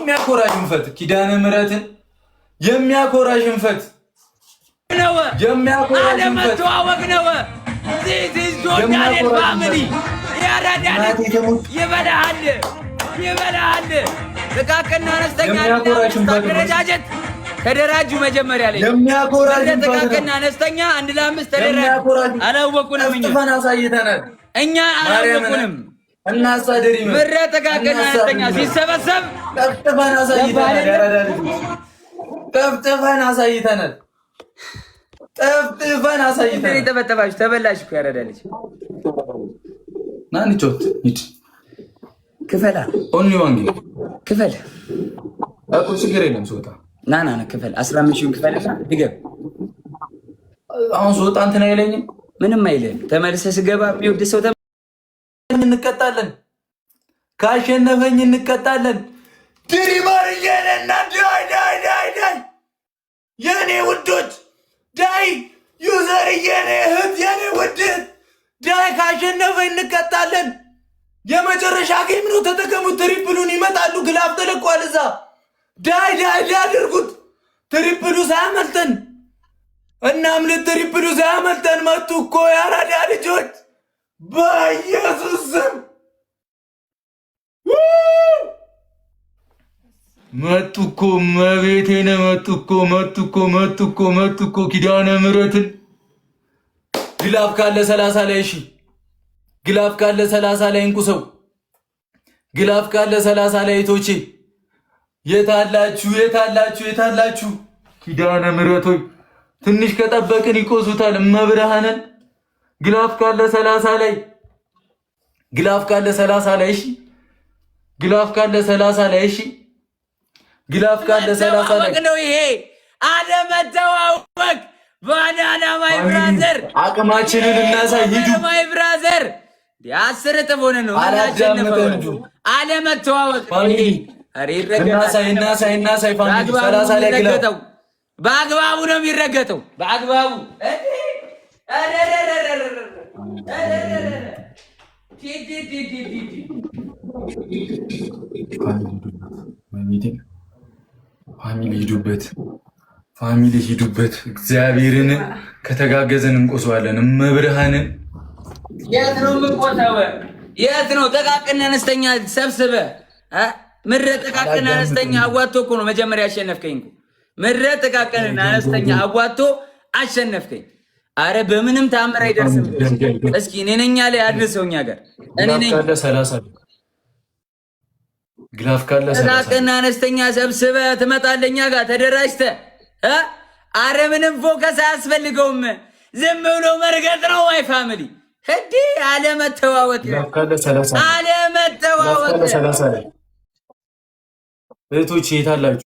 የሚያኮራ ሽንፈት ኪዳነ ምሕረትን የሚያኮራ ሽንፈት ነው። የሚያኮራ ሽንፈት አለመተዋወቅ ነው። ዚስ ጆርዳን ፋሚሊ ያራዳል ይበላል ይበላል። ጥቃቅንና አነስተኛ አደረጃጀት ተደራጁ። መጀመሪያ ላይ የሚያኮራ ጥቃቅንና አነስተኛ 1 ለ5 ተደራጁ። አላወቁንም ጥፋን አሳይተናል። እኛ አላወቁንም። እናሳደሪ ምረ ጥቃቅንና አነስተኛ ሲሰበሰብ ጥፋን አሳይተናል። ያራዳል ጥፋን አሳይተናል። ጥፋን አሳይተናል። ተበተባችሁ ተበላሽ እኮ ያራዳልች ማን ጮት ሂድ ክፈላ ኦንሊ ዋንጊ ክፈል አቁ ችግር የለም። ሶታ ና ክፈል 15 ሺህ ክፈልና ድገም። አሁን ሶታ እንትን አይለኝም ምንም አይልም። ተመልሰህ ስገባ የሚወድ ሰው እንቀጣለን። ካሸነፈኝ እንቀጣለን። ድሪመር የኔና ዳይ የኔ ውዶች ዳይ ዩዘር የኔ እህት የኔ ውድ ዳይ ካሸነፈኝ እንቀጣለን። የመጨረሻ ጌም ነው። ተጠቀሙት። ትሪፕሉን ይመጣሉ። ግላፍ ተለቋል እዛ። ዳይ አድርጉት። ትሪፕሉ ሳያመልጠን እናምልጥ። ትሪፕሉ ሳያመልጠን መጡ እኮ ያራዳ ልጆች በኢየሱስ ስም መጡ እኮ መቤቴን መጡ እኮ ኪዳነ ምሕረትን ግላፍ ካለ 30 ላይ እሺ ግላፍ ካለ 30 ላይ እንቁሰው። ግላፍ ካለ 30 ላይ እቶቼ የታላችሁ ኪዳነ ምሕረቶች ትንሽ ከጠበቅን ይቆሱታል። መብርሃንን ግላፍ ካለ 30 ላይ ግላፍ ካለ 30 ላይ እሺ ግላፍ ካለ 30 ላይ እሺ ግላፍ ካለ 30 ላይ ነው። ይሄ አለመተዋወቅ ባናና ማይ ብራዘር አቅማችንን እናሳይ። ሂዱ ማይ ብራዘር 10 እጥፍ ሆነ ነው አላጀነፈው። አለመተዋወቅ አሬ እናሳይ ፋሚሊ 30 ላይ ግላፍ በአግባቡ ነው የሚረገጠው። በአግባቡ ፋሚሊ ሂዱበት። እግዚአብሔርን ከተጋገዘን እንቆሰዋለን። መብርሃንን የት ነው የምቆሰው? የት ነው ጥቃቅንና አነስተኛ ሰብስበህ ምድረ ጥቃቅንና አነስተኛ አዋጥቶ እኮ ነው መጀመሪያ ያሸነፍከኝ እኮ። ምድረ ጥቃቅንና አነስተኛ አዋጥቶ አሸነፍከኝ። አረ በምንም ታምር አይደርስም። እስኪ እኔ ነኝ ላይ አድርሰውኛ ጋር እኔ ነኝ ግላፍ ካለ ጥቃቅንና አነስተኛ ሰብስበህ ትመጣለኛ ጋር ተደራጅተህ አረ ምንም ፎከስ አያስፈልገውም። ዝም ብሎ መርገጥ ነው። ማይ ፋሚሊ ህዲ አለመተዋወቅ እህቶች የታላችሁ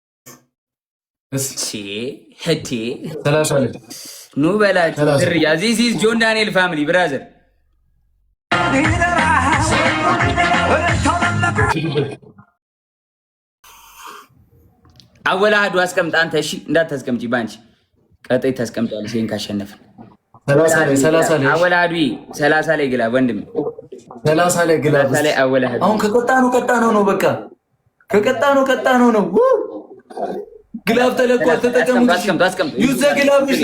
እሺ ህዲ 30 ላይ ኑ በላችሁ ድርያ ዚስ ኢዝ ጆን ዳንኤል ፋሚሊ ብራዘር አወላዱ አስቀምጥ አንተ። እሺ እንዳታስቀምጪ ባንቺ ቀጣይ ታስቀምጫለሽ። ይሄን ካሸነፍን 30 ላይ አወላዱ 30 ላይ ግላ ወንድም 30 ላይ ግላ አወላዱ አሁን ከቀጣኑ ነው በቃ ከቀጣኑ ነው። ግላፍ ተለቋል። ተጠቀሙት። አስቀምጡ ዩዘ ግላፍ እሺ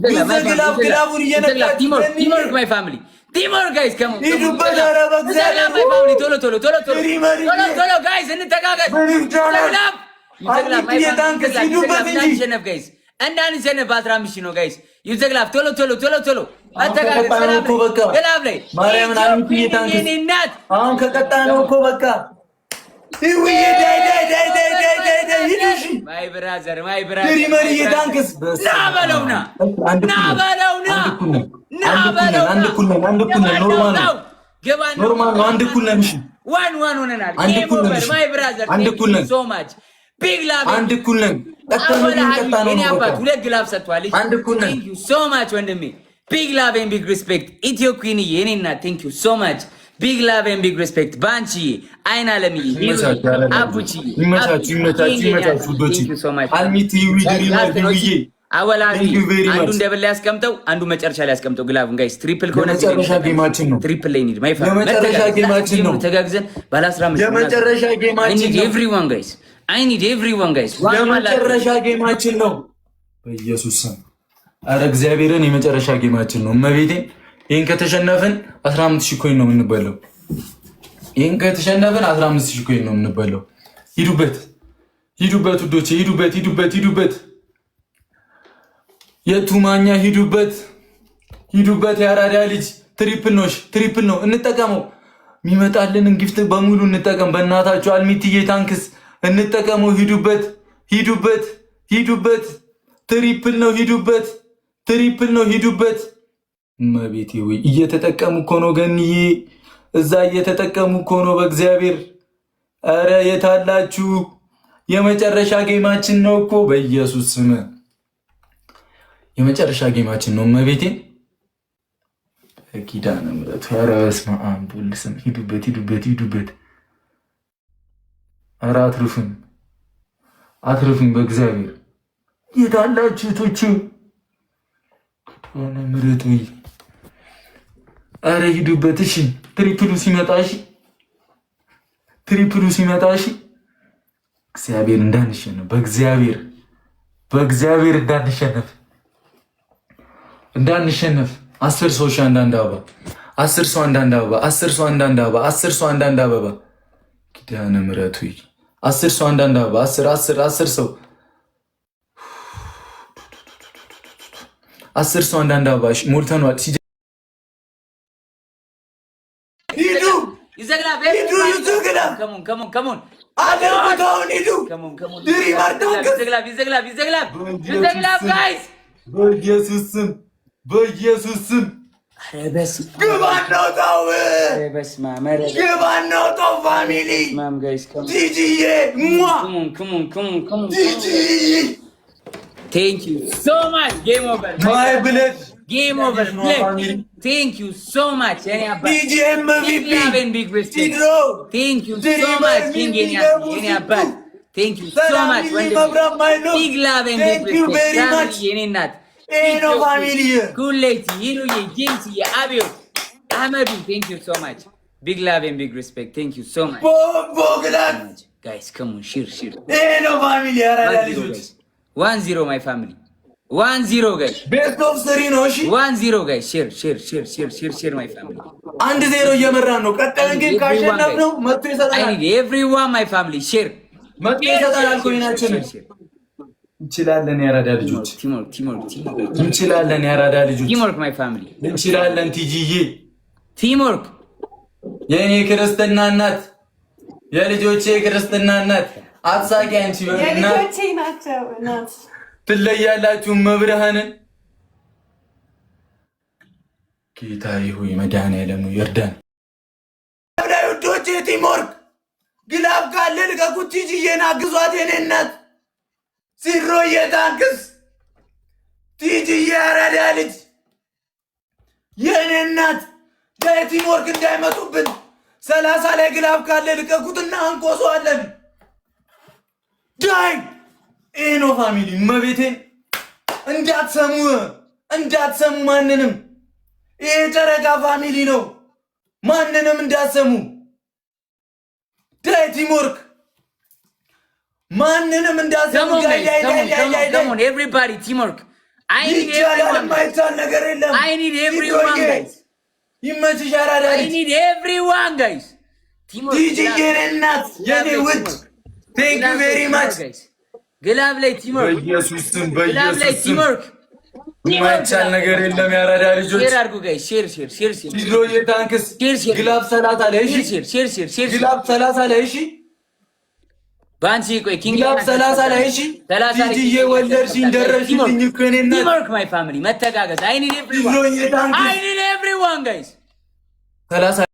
ዩዘ ግላፍ ግላፉን እየነካችሁ ቲምወርክ ማይ ፋሚሊ ቲምወርክ ጋይስ ከም ሂዱበት። ኧረ በእግዚአብሔር ማይ ፋሚሊ ቶሎ ጋይስ እንተጋገዝ። ግላፍ እንዳንሸነፍ ጋይስ እንዳንሸነፍ 15 ነው ጋይስ። ይዘግላፍ ቶሎ ግላፍ ላይ ማርያምን እናት አሁን ከቀጣነው እኮ በቃ ይውዬ ዳይ ማይ ብራዘር ድሪመር እየታንክስ ና በለውና አንድ እኩል ነን። ኖርማል ነው። አንድ እኩል ነን። እሺ ዋን ሆነናል። ማይ ብራዘር ሶ ማች ቢግ ላቭ አንድ እኩል ነን። ሁለት ግላፍ ሰጥቷል። አንድ እኩል ነን። ቴንክ ዩ ሶ ማች ወንድሜ። ቢግ ላቭ ኤንድ ቢግ ሪስፔክት ኢትዮ ኩዊንዬ የኔ እናት ቴንክ ዩ ሶ ማች ቢግ ላቭ ኤንድ ቢግ ሪስፔክት ባንቺ አይና ለምዬ አቡቺ ይመቻችሁ ዶቺ አልሚቲ ዊድሪ አወላዲ አንዱ እንደበላ ያስቀምጠው፣ አንዱ መጨረሻ ላይ ያስቀምጠው። ግላቭን ጋይስ ትሪፕል ከሆነ የመጨረሻ ጌማችን ነው። ትሪፕል ላይ ኒድ ማይ ፋሚሊ የመጨረሻ ጌማችን ነው። ተጋግዘን ባለ 15 የመጨረሻ ጌማችን ነው። ኤቭሪዋን ጋይስ አይ ኒድ ኤቭሪዋን ጋይስ። የመጨረሻ ጌማችን ነው በኢየሱስ ስም። አረ እግዚአብሔርን የመጨረሻ ጌማችን ነው። እመቤቴን ይሄን ከተሸነፍን 15000 ኮይን ነው የምንበላው። ይሄን ከተሸነፍን 15000 ኮይን ነው የምንበላው። ሂዱበት ሂዱበት ውዶቼ፣ ሂዱበት ሂዱበት ሂዱበት። የቱማኛ ሂዱበት ሂዱበት። የአራዳ ልጅ ትሪፕል ነው፣ ትሪፕል ነው። እንጠቀመው። የሚመጣልንን ጊፍት በሙሉ እንጠቀም። በእናታችሁ አልሚትዬ ታንክስ እንጠቀመው። ሂዱበት ሂዱበት ሂዱበት። ትሪፕል ነው። ሂዱበት ትሪፕል ነው። ሂዱበት። እመቤቴ ወይ እየተጠቀሙ እኮ ነው። ገንዬ እዛ እየተጠቀሙ እኮ ነው። በእግዚአብሔር አረ የታላችሁ? የመጨረሻ ጌማችን ነው እኮ በኢየሱስ ስም የመጨረሻ ጌማችን ነው። እመቤቴ ኪዳነ ምሕረት ኧረ በስመ አብ ወልድ ስም ሂዱበት ሂዱበት ሂዱበት። ኧረ አትርፉኝ አትርፉኝ በእግዚአብሔር የታላችሁ ቶቹ ኪዳነ ምሕረት ወይ ኧረ ሂዱበት። እሺ ትሪፕሉ ሲመጣ እሺ ትሪፕሉ ሲመጣ እሺ እግዚአብሔር እንዳንሸነፍ በእግዚአብሔር በእግዚአብሔር እንዳንሸነፍ 10 ሰው አንዳንድ አበባ 10 ሰው አንዳንድ አበባ 10 ሰው አንዳንድ አበባ 10 ሰው አንዳንድ አበባ ኪዳነ ምሕረቱ 10 ሰው አንዳንድ አበባ 10 ሰው 10 ሰው አንዳንድ አበባ ሞልተናል። ሂዱ ይዘግላ ከሞን አደረጉታውን ሂዱ ድሪ ማርታው ይዘግላ ጋይስ በኢየሱስ ስም በኢየሱስ ስም ግባናው ታው ግባናው ታው ፋሚሊ ጂጂዬ ጂጂ Thank you so much. Game over. My blood. Game over. Thank you so much. DJ MVP. Big love and big respect. Thank you so much. King Abad. Thank you so much. Big love and big respect. Thank you very much. No family. Good lady. Hiruye, Jinsi, Abio, Ahmadu. Thank you so much. Big love and big respect. Thank you so much. Guys, come on, share. No family. 1-0 my family. 1-0 guys. Best of 3 ነው። እሺ 1-0 guys. Share my family. 1-0 እየመራን ነው። ቀጣዩን ግን ካሸነፍ ነው መጥቶ ይሰጣል። I need everyone my family share. መጥቶ ይሰጣል። ኮይናችን እንችላለን። ያራዳ ልጆች teamwork. እንችላለን። ያራዳ ልጆች teamwork my family. እንችላለን። ቲጂዬ teamwork. የኔ ክርስትና እናት የልጆቼ ክርስትና እናት አትሳቂ አንቺ የልጆቼ ናቸው እናት ትለያላችሁ። መብርሃንን ጌታዬ ሆይ መድኃኒዓለም ይርዳን። አብራይ ወዶቼ ቲምወርክ ግላብ ካለ ልቀቁት። ቲጂዬን አግዟት። የኔ እናት ሲሮዬ ታንክስ ቲጂዬ አራዳ ልጅ የኔ እናት ቲምወርክ እንዳይመጡብን 30 ላይ ግላብ ካለ ልቀቁትና አንቆሰዋለን። ዳይ ኤኖ ፋሚሊ መቤቴን እንዳትሰሙ ማንንም። ይሄ ጨረቃ ፋሚሊ ነው። ማንንም እንዳትሰሙ። ዳይ ቲምወርክ ማንንም እንዳትሰሙ። Come on everybody teamwork. I need everyone guys. ይመችሽ አራዳ I need everyone guys. Teamwork. ዲጂዬ እናት የኔ ውድ Thank you very much. ግላብ ላይ ቲምወርክ በኢየሱስ ስም ቲምወርክ ማይቻል ነገር የለም። ያራዳ ልጆች ሼር አድርጉ ጋይስ ሼር ሂድሮዬ ታንክስ ግላብ 30 ላይ እሺ ሼር ግላብ 30 ላይ እሺ ባንቺ ቆይ ኪንግ ግላብ 30 ላይ እሺ ዲጂዬ ወለድሽኝ ደረስሽልኝ እኮ እኔና ቲምወርክ ማይ ፋሚሊ መተጋገዝ I need everyone guys 30